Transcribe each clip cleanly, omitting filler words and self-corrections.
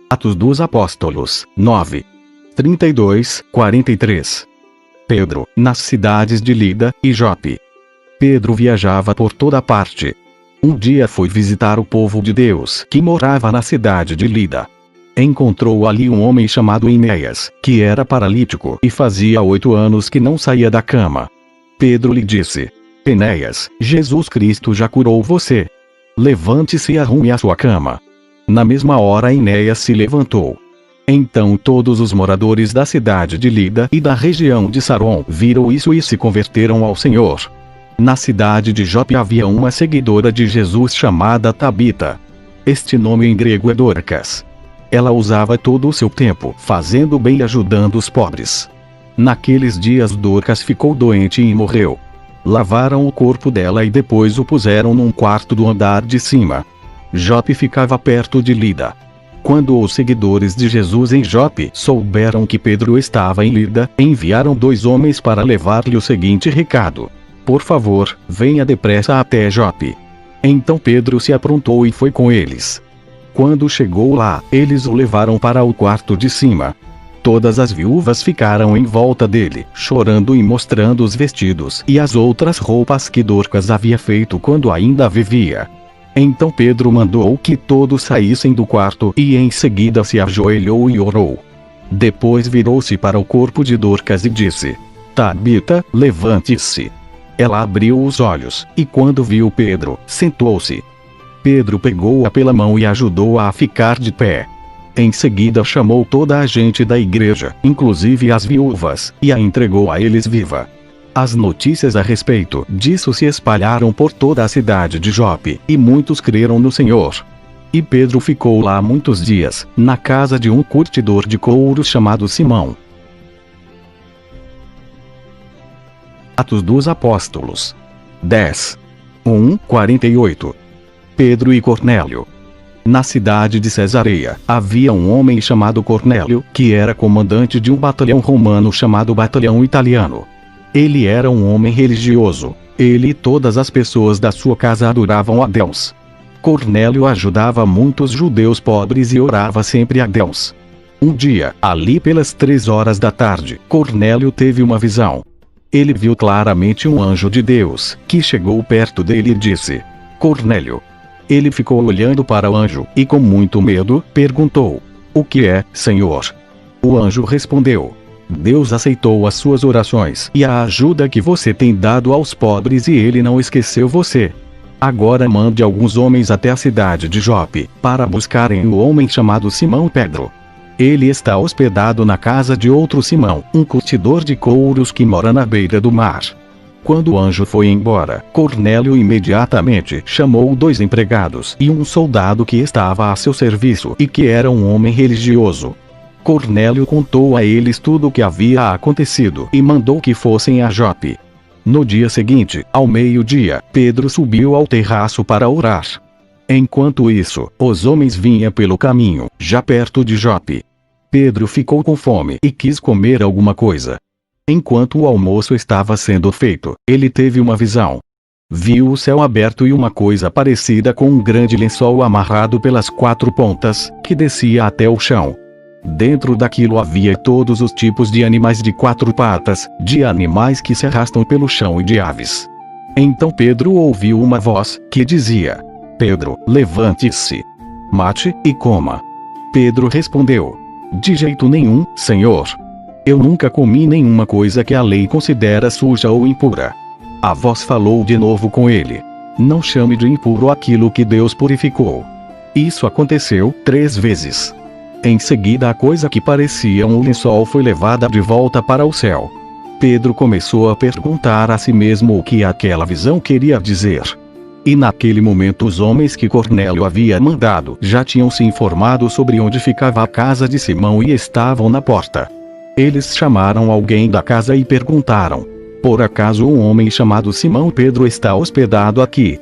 Atos dos Apóstolos, 9. 32, 43. Pedro, nas cidades de Lida e Jope. Pedro viajava por toda parte. Um dia foi visitar o povo de Deus que morava na cidade de Lida. Encontrou ali um homem chamado Enéas, que era paralítico e fazia 8 anos que não saía da cama. Pedro lhe disse: Enéas, Jesus Cristo já curou você. Levante-se e arrume a sua cama. Na mesma hora Enéas se levantou. Então todos os moradores da cidade de Lida e da região de Saron viram isso e se converteram ao Senhor. Na cidade de Jope havia uma seguidora de Jesus chamada Tabita. Este nome em grego é Dorcas. Ela usava todo o seu tempo fazendo bem e ajudando os pobres. Naqueles dias Dorcas ficou doente e morreu. Lavaram o corpo dela e depois o puseram num quarto do andar de cima. Jope ficava perto de Lida. Quando os seguidores de Jesus em Jope souberam que Pedro estava em Lida, enviaram 2 homens para levar-lhe o seguinte recado: Por favor, venha depressa até Jope. Então Pedro se aprontou e foi com eles. Quando chegou lá, eles o levaram para o quarto de cima. Todas as viúvas ficaram em volta dele, chorando e mostrando os vestidos e as outras roupas que Dorcas havia feito quando ainda vivia. Então Pedro mandou que todos saíssem do quarto e em seguida se ajoelhou e orou. Depois virou-se para o corpo de Dorcas e disse: Tabita, levante-se. Ela abriu os olhos, e quando viu Pedro, sentou-se. Pedro pegou-a pela mão e ajudou-a a ficar de pé. Em seguida chamou toda a gente da igreja, inclusive as viúvas, e a entregou a eles viva. As notícias a respeito disso se espalharam por toda a cidade de Jope, e muitos creram no Senhor. E Pedro ficou lá muitos dias, na casa de um curtidor de couros chamado Simão. Atos dos Apóstolos, 10. 48. Pedro e Cornélio. Na cidade de Cesareia, havia um homem chamado Cornélio, que era comandante de um batalhão romano chamado Batalhão Italiano. Ele era um homem religioso. Ele e todas as pessoas da sua casa adoravam a Deus. Cornélio ajudava muitos judeus pobres e orava sempre a Deus. Um dia, ali pelas 3 horas da tarde, Cornélio teve uma visão. Ele viu claramente um anjo de Deus, que chegou perto dele e disse: Cornélio. Ele ficou olhando para o anjo, e com muito medo, perguntou: O que é, Senhor? O anjo respondeu: Deus aceitou as suas orações e a ajuda que você tem dado aos pobres e ele não esqueceu você. Agora mande alguns homens até a cidade de Jope, para buscarem o homem chamado Simão Pedro. Ele está hospedado na casa de outro Simão, um curtidor de couros que mora na beira do mar. Quando o anjo foi embora, Cornélio imediatamente chamou 2 empregados e um soldado que estava a seu serviço e que era um homem religioso. Cornélio contou a eles tudo o que havia acontecido e mandou que fossem a Jope. No dia seguinte, ao meio-dia, Pedro subiu ao terraço para orar. Enquanto isso, os homens vinham pelo caminho, já perto de Jope. Pedro ficou com fome e quis comer alguma coisa. Enquanto o almoço estava sendo feito, ele teve uma visão. Viu o céu aberto e uma coisa parecida com um grande lençol amarrado pelas 4 pontas, que descia até o chão. Dentro daquilo havia todos os tipos de animais de 4 patas, de animais que se arrastam pelo chão e de aves. Então Pedro ouviu uma voz, que dizia: Pedro, levante-se. Mate e coma. Pedro respondeu: De jeito nenhum, Senhor. Eu nunca comi nenhuma coisa que a lei considera suja ou impura. A voz falou de novo com ele: Não chame de impuro aquilo que Deus purificou. Isso aconteceu 3 vezes. Em seguida a coisa que parecia um lençol foi levada de volta para o céu. Pedro começou a perguntar a si mesmo o que aquela visão queria dizer. E naquele momento os homens que Cornélio havia mandado já tinham se informado sobre onde ficava a casa de Simão e estavam na porta. Eles chamaram alguém da casa e perguntaram: Por acaso um homem chamado Simão Pedro está hospedado aqui?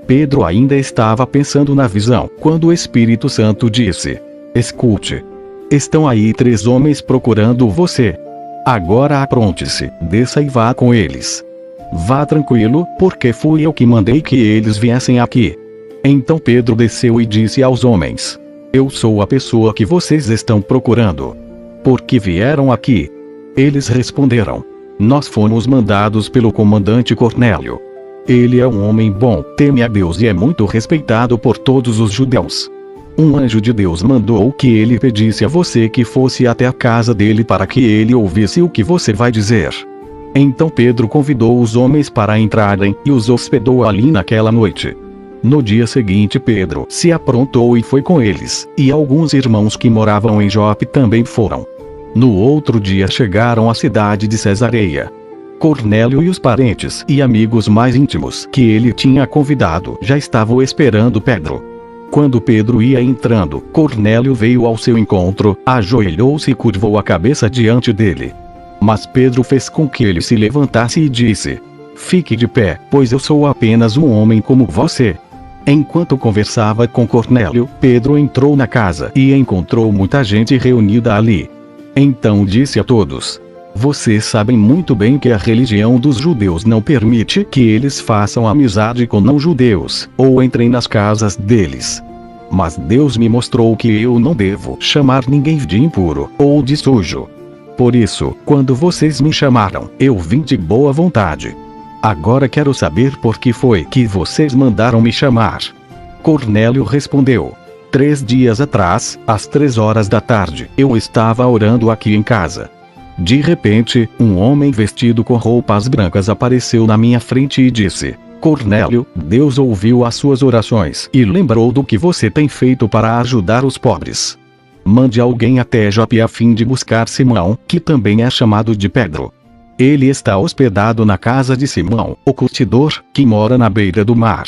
Pedro ainda estava pensando na visão, quando o Espírito Santo disse: Escute. Estão aí 3 homens procurando você. Agora apronte-se, desça e vá com eles. Vá tranquilo, porque fui eu que mandei que eles viessem aqui. Então Pedro desceu e disse aos homens: Eu sou a pessoa que vocês estão procurando. Por que vieram aqui? Eles responderam: Nós fomos mandados pelo comandante Cornélio. Ele é um homem bom, teme a Deus e é muito respeitado por todos os judeus. Um anjo de Deus mandou que ele pedisse a você que fosse até a casa dele para que ele ouvisse o que você vai dizer. Então Pedro convidou os homens para entrarem e os hospedou ali naquela noite. No dia seguinte Pedro se aprontou e foi com eles, e alguns irmãos que moravam em Jope também foram. No outro dia chegaram à cidade de Cesareia. Cornélio e os parentes e amigos mais íntimos que ele tinha convidado já estavam esperando Pedro. Quando Pedro ia entrando, Cornélio veio ao seu encontro, ajoelhou-se e curvou a cabeça diante dele. Mas Pedro fez com que ele se levantasse e disse: Fique de pé, pois eu sou apenas um homem como você. Enquanto conversava com Cornélio, Pedro entrou na casa e encontrou muita gente reunida ali. Então disse a todos: Vocês sabem muito bem que a religião dos judeus não permite que eles façam amizade com não-judeus, ou entrem nas casas deles. Mas Deus me mostrou que eu não devo chamar ninguém de impuro, ou de sujo. Por isso, quando vocês me chamaram, eu vim de boa vontade. Agora quero saber por que foi que vocês mandaram me chamar. Cornélio respondeu: 3 dias atrás, às 3 horas da tarde, eu estava orando aqui em casa. De repente, um homem vestido com roupas brancas apareceu na minha frente e disse: Cornélio, Deus ouviu as suas orações e lembrou do que você tem feito para ajudar os pobres. Mande alguém até Jope a fim de buscar Simão, que também é chamado de Pedro. Ele está hospedado na casa de Simão, o curtidor, que mora na beira do mar.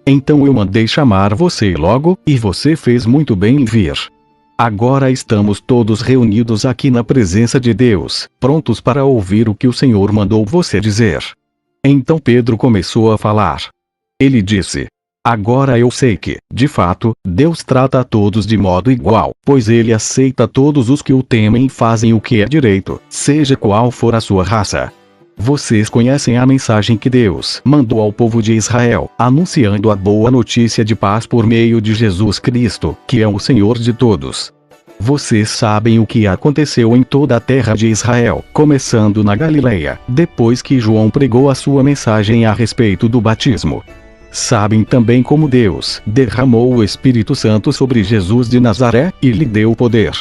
Então eu mandei chamar você logo, e você fez muito bem em vir. Agora estamos todos reunidos aqui na presença de Deus, prontos para ouvir o que o Senhor mandou você dizer. Então Pedro começou a falar. Ele disse: Agora eu sei que, de fato, Deus trata a todos de modo igual, pois ele aceita todos os que o temem e fazem o que é direito, seja qual for a sua raça. Vocês conhecem a mensagem que Deus mandou ao povo de Israel, anunciando a boa notícia de paz por meio de Jesus Cristo, que é o Senhor de todos. Vocês sabem o que aconteceu em toda a terra de Israel, começando na Galileia, depois que João pregou a sua mensagem a respeito do batismo. Sabem também como Deus derramou o Espírito Santo sobre Jesus de Nazaré e lhe deu poder.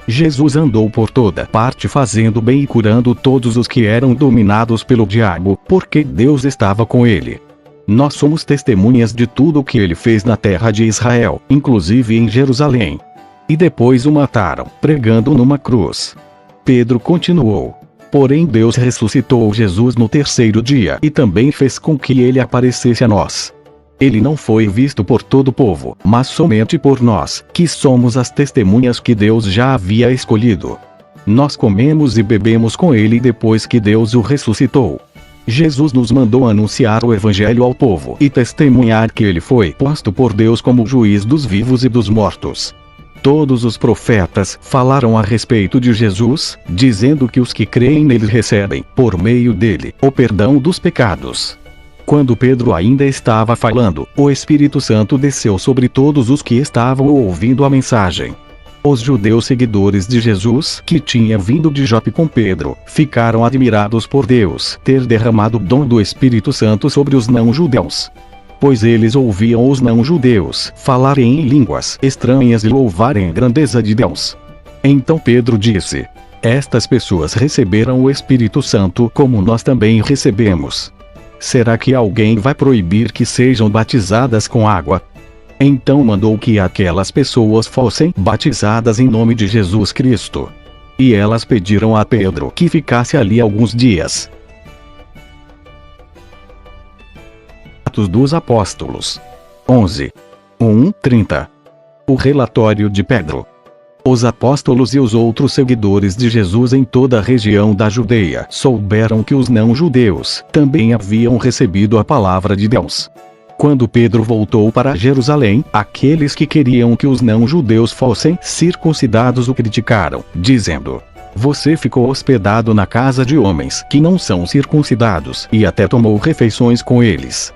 Jesus andou por toda parte fazendo bem e curando todos os que eram dominados pelo diabo, porque Deus estava com ele. Nós somos testemunhas de tudo o que ele fez na terra de Israel, inclusive em Jerusalém. E depois o mataram, pregando numa cruz. Pedro continuou: Porém Deus ressuscitou Jesus no 3º dia e também fez com que ele aparecesse a nós. Ele não foi visto por todo o povo, mas somente por nós, que somos as testemunhas que Deus já havia escolhido. Nós comemos e bebemos com ele depois que Deus o ressuscitou. Jesus nos mandou anunciar o Evangelho ao povo e testemunhar que ele foi posto por Deus como juiz dos vivos e dos mortos. Todos os profetas falaram a respeito de Jesus, dizendo que os que creem nele recebem, por meio dele, o perdão dos pecados. Quando Pedro ainda estava falando, o Espírito Santo desceu sobre todos os que estavam ouvindo a mensagem. Os judeus seguidores de Jesus, que tinha vindo de Jope com Pedro, ficaram admirados por Deus ter derramado o dom do Espírito Santo sobre os não-judeus. Pois eles ouviam os não-judeus falarem em línguas estranhas e louvarem a grandeza de Deus. Então Pedro disse: Estas pessoas receberam o Espírito Santo como nós também recebemos. Será que alguém vai proibir que sejam batizadas com água? Então mandou que aquelas pessoas fossem batizadas em nome de Jesus Cristo. E elas pediram a Pedro que ficasse ali alguns dias. Atos dos Apóstolos 11. 1:30. O relatório de Pedro. Os apóstolos e os outros seguidores de Jesus em toda a região da Judeia souberam que os não-judeus também haviam recebido a palavra de Deus. Quando Pedro voltou para Jerusalém, aqueles que queriam que os não-judeus fossem circuncidados o criticaram, dizendo: Você ficou hospedado na casa de homens que não são circuncidados e até tomou refeições com eles.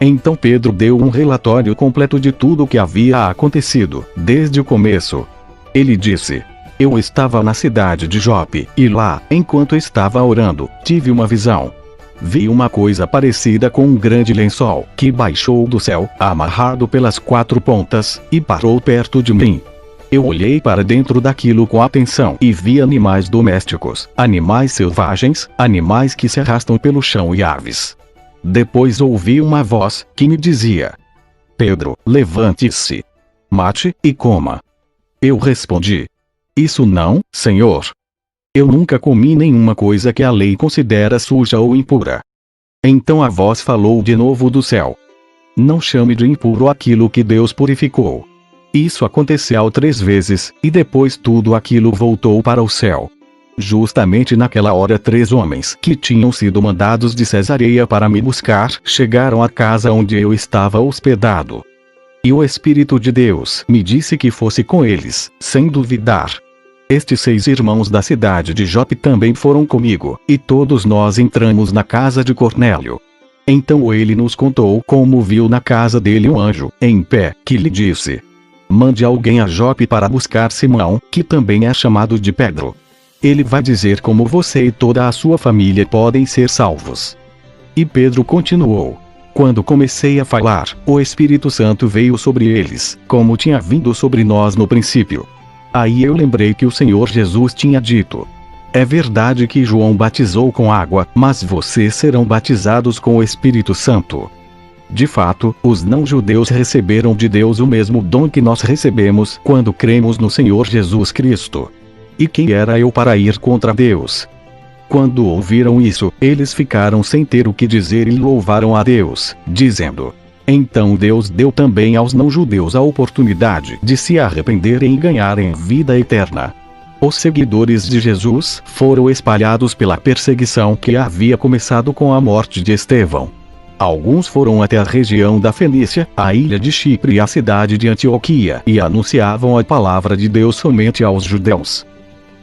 Então Pedro deu um relatório completo de tudo o que havia acontecido, desde o começo. Ele disse: eu estava na cidade de Jope, e lá, enquanto estava orando, tive uma visão. Vi uma coisa parecida com um grande lençol, que baixou do céu, amarrado pelas 4 pontas, e parou perto de mim. Eu olhei para dentro daquilo com atenção e vi animais domésticos, animais selvagens, animais que se arrastam pelo chão e aves. Depois ouvi uma voz, que me dizia: Pedro, levante-se. Mate, e coma. Eu respondi: isso não, Senhor. Eu nunca comi nenhuma coisa que a lei considera suja ou impura. Então a voz falou de novo do céu: não chame de impuro aquilo que Deus purificou. Isso aconteceu 3 vezes, e depois tudo aquilo voltou para o céu. Justamente naquela hora 3 homens que tinham sido mandados de Cesareia para me buscar, chegaram à casa onde eu estava hospedado. E o Espírito de Deus me disse que fosse com eles, sem duvidar. Estes 6 irmãos da cidade de Jope também foram comigo, e todos nós entramos na casa de Cornélio. Então ele nos contou como viu na casa dele um anjo, em pé, que lhe disse: mande alguém a Jope para buscar Simão, que também é chamado de Pedro. Ele vai dizer como você e toda a sua família podem ser salvos. E Pedro continuou: quando comecei a falar, o Espírito Santo veio sobre eles, como tinha vindo sobre nós no princípio. Aí eu lembrei que o Senhor Jesus tinha dito: é verdade que João batizou com água, mas vocês serão batizados com o Espírito Santo. De fato, os não-judeus receberam de Deus o mesmo dom que nós recebemos quando cremos no Senhor Jesus Cristo. E quem era eu para ir contra Deus? Quando ouviram isso, eles ficaram sem ter o que dizer e louvaram a Deus, dizendo: então Deus deu também aos não-judeus a oportunidade de se arrependerem e ganharem vida eterna. Os seguidores de Jesus foram espalhados pela perseguição que havia começado com a morte de Estevão. Alguns foram até a região da Fenícia, a ilha de Chipre e a cidade de Antioquia e anunciavam a palavra de Deus somente aos judeus.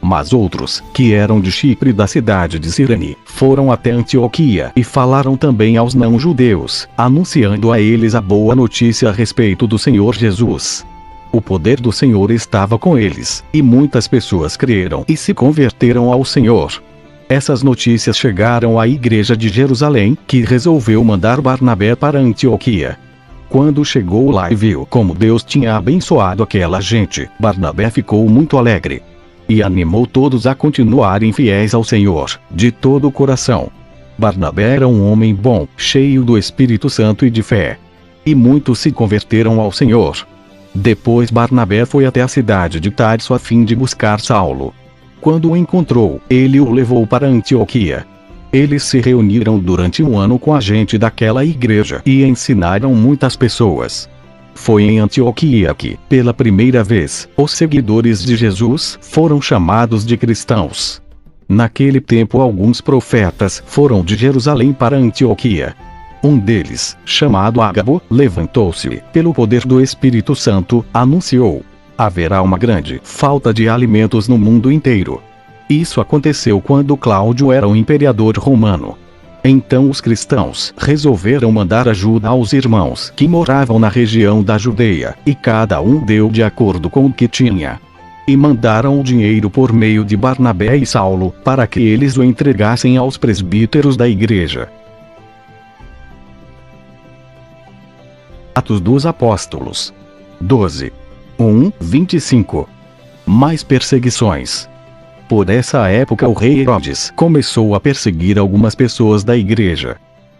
Mas outros, que eram de Chipre e da cidade de Cirene, foram até Antioquia e falaram também aos não-judeus, anunciando a eles a boa notícia a respeito do Senhor Jesus. O poder do Senhor estava com eles, e muitas pessoas creram e se converteram ao Senhor. Essas notícias chegaram à igreja de Jerusalém, que resolveu mandar Barnabé para Antioquia. Quando chegou lá e viu como Deus tinha abençoado aquela gente, Barnabé ficou muito alegre. E animou todos a continuarem fiéis ao Senhor, de todo o coração. Barnabé era um homem bom, cheio do Espírito Santo e de fé. E muitos se converteram ao Senhor. Depois Barnabé foi até a cidade de Tarso a fim de buscar Saulo. Quando o encontrou, ele o levou para Antioquia. Eles se reuniram durante 1 ano com a gente daquela igreja e ensinaram muitas pessoas. Foi em Antioquia que, pela primeira vez, os seguidores de Jesus foram chamados de cristãos. Naquele tempo alguns profetas foram de Jerusalém para Antioquia. Um deles, chamado Ágabo, levantou-se, pelo poder do Espírito Santo, anunciou: haverá uma grande falta de alimentos no mundo inteiro. Isso aconteceu quando Cláudio era o imperador romano. Então os cristãos resolveram mandar ajuda aos irmãos que moravam na região da Judeia, e cada um deu de acordo com o que tinha. E mandaram o dinheiro por meio de Barnabé e Saulo, para que eles o entregassem aos presbíteros da igreja. Atos dos Apóstolos 12. 1:25. Mais perseguições. Por essa época o rei Herodes começou a perseguir algumas pessoas da igreja.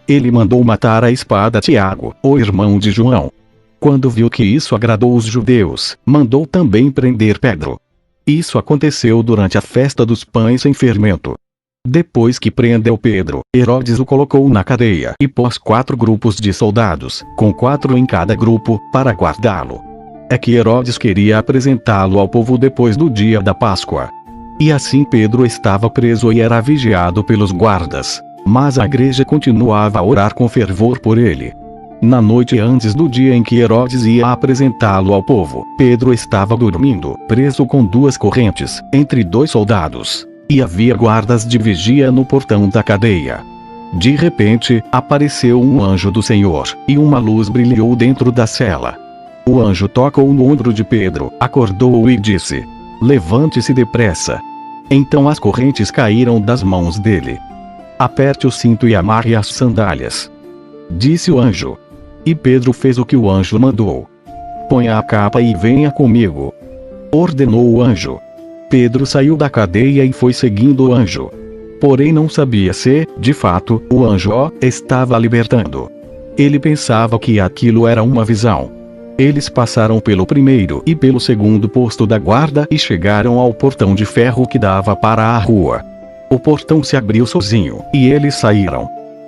Ele mandou matar à espada Tiago, o irmão de João. Quando viu que isso agradou os judeus, mandou também prender Pedro. Isso aconteceu durante a festa dos pães sem fermento. Depois que prendeu Pedro, Herodes o colocou na cadeia e pôs 4 grupos de soldados, com 4 em cada grupo, para guardá-lo. É que Herodes queria apresentá-lo ao povo depois do dia da Páscoa. E assim Pedro estava preso e era vigiado pelos guardas, mas a igreja continuava a orar com fervor por ele. Na noite antes do dia em que Herodes ia apresentá-lo ao povo, Pedro estava dormindo, preso com 2 correntes, entre 2 soldados, e havia guardas de vigia no portão da cadeia. De repente, apareceu um anjo do Senhor, e uma luz brilhou dentro da cela. O anjo tocou no ombro de Pedro, acordou-o e disse: "Levante-se depressa." Então as correntes caíram das mãos dele. "Aperte o cinto e amarre as sandálias", disse o anjo. E Pedro fez o que o anjo mandou. "Ponha a capa e venha comigo", ordenou o anjo. Pedro saiu da cadeia e foi seguindo o anjo. Porém não sabia se, de fato, o anjo o estava libertando. Ele pensava que aquilo era uma visão. Eles passaram pelo primeiro e pelo segundo posto da guarda e chegaram ao portão de ferro que dava para a rua. O portão se abriu sozinho, e eles saíram.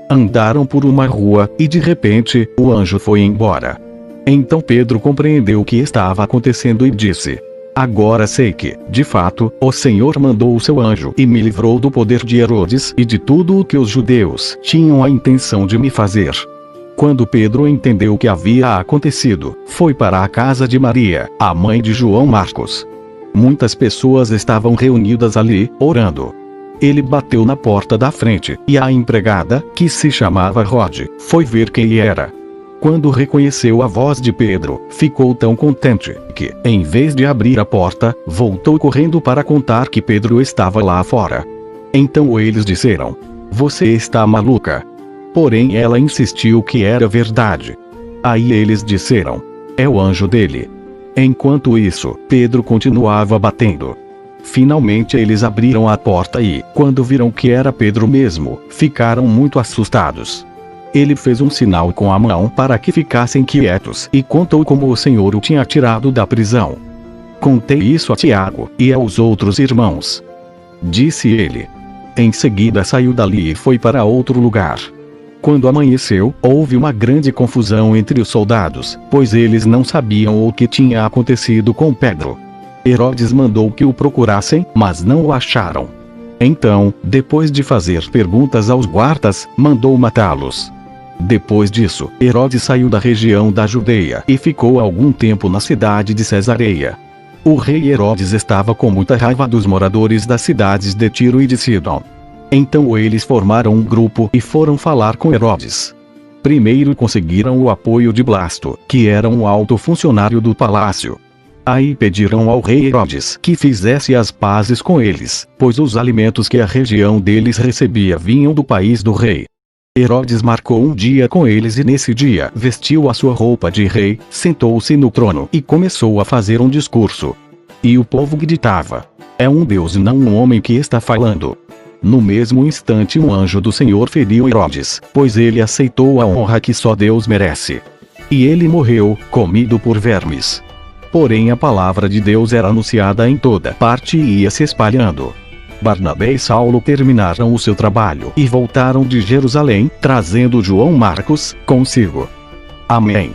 Andaram por uma rua, e de repente, o anjo foi embora. Então Pedro compreendeu o que estava acontecendo e disse: "Agora sei que, de fato, o Senhor mandou o seu anjo e me livrou do poder de Herodes e de tudo o que os judeus tinham a intenção de me fazer." Quando Pedro entendeu o que havia acontecido, foi para a casa de Maria, a mãe de João Marcos. Muitas pessoas estavam reunidas ali, orando. Ele bateu na porta da frente, e a empregada, que se chamava Rode, foi ver quem era. Quando reconheceu a voz de Pedro, ficou tão contente, que, em vez de abrir a porta, voltou correndo para contar que Pedro estava lá fora. Então eles disseram: "Você está maluca." Porém ela insistiu que era verdade. Aí eles disseram: "É o anjo dele." Enquanto isso, Pedro continuava batendo. Finalmente eles abriram a porta e, quando viram que era Pedro mesmo, ficaram muito assustados. Ele fez um sinal com a mão para que ficassem quietos e contou como o Senhor o tinha tirado da prisão. "Contei isso a Tiago e aos outros irmãos", disse ele. Em seguida saiu dali e foi para outro lugar. Quando amanheceu, houve uma grande confusão entre os soldados, pois eles não sabiam o que tinha acontecido com Pedro. Herodes mandou que o procurassem, mas não o acharam. Então, depois de fazer perguntas aos guardas, mandou matá-los. Depois disso, Herodes saiu da região da Judeia e ficou algum tempo na cidade de Cesareia. O rei Herodes estava com muita raiva dos moradores das cidades de Tiro e de Sidom. Então eles formaram um grupo e foram falar com Herodes. Primeiro conseguiram o apoio de Blasto, que era um alto funcionário do palácio. Aí pediram ao rei Herodes que fizesse as pazes com eles, pois os alimentos que a região deles recebia vinham do país do rei. Herodes marcou um dia com eles e nesse dia vestiu a sua roupa de rei, sentou-se no trono e começou a fazer um discurso. E o povo gritava: "É um Deus e não um homem que está falando." No mesmo instante um anjo do Senhor feriu Herodes, pois ele aceitou a honra que só Deus merece. E ele morreu, comido por vermes. Porém a palavra de Deus era anunciada em toda parte e ia se espalhando. Barnabé e Saulo terminaram o seu trabalho e voltaram de Jerusalém, trazendo João Marcos consigo. Amém.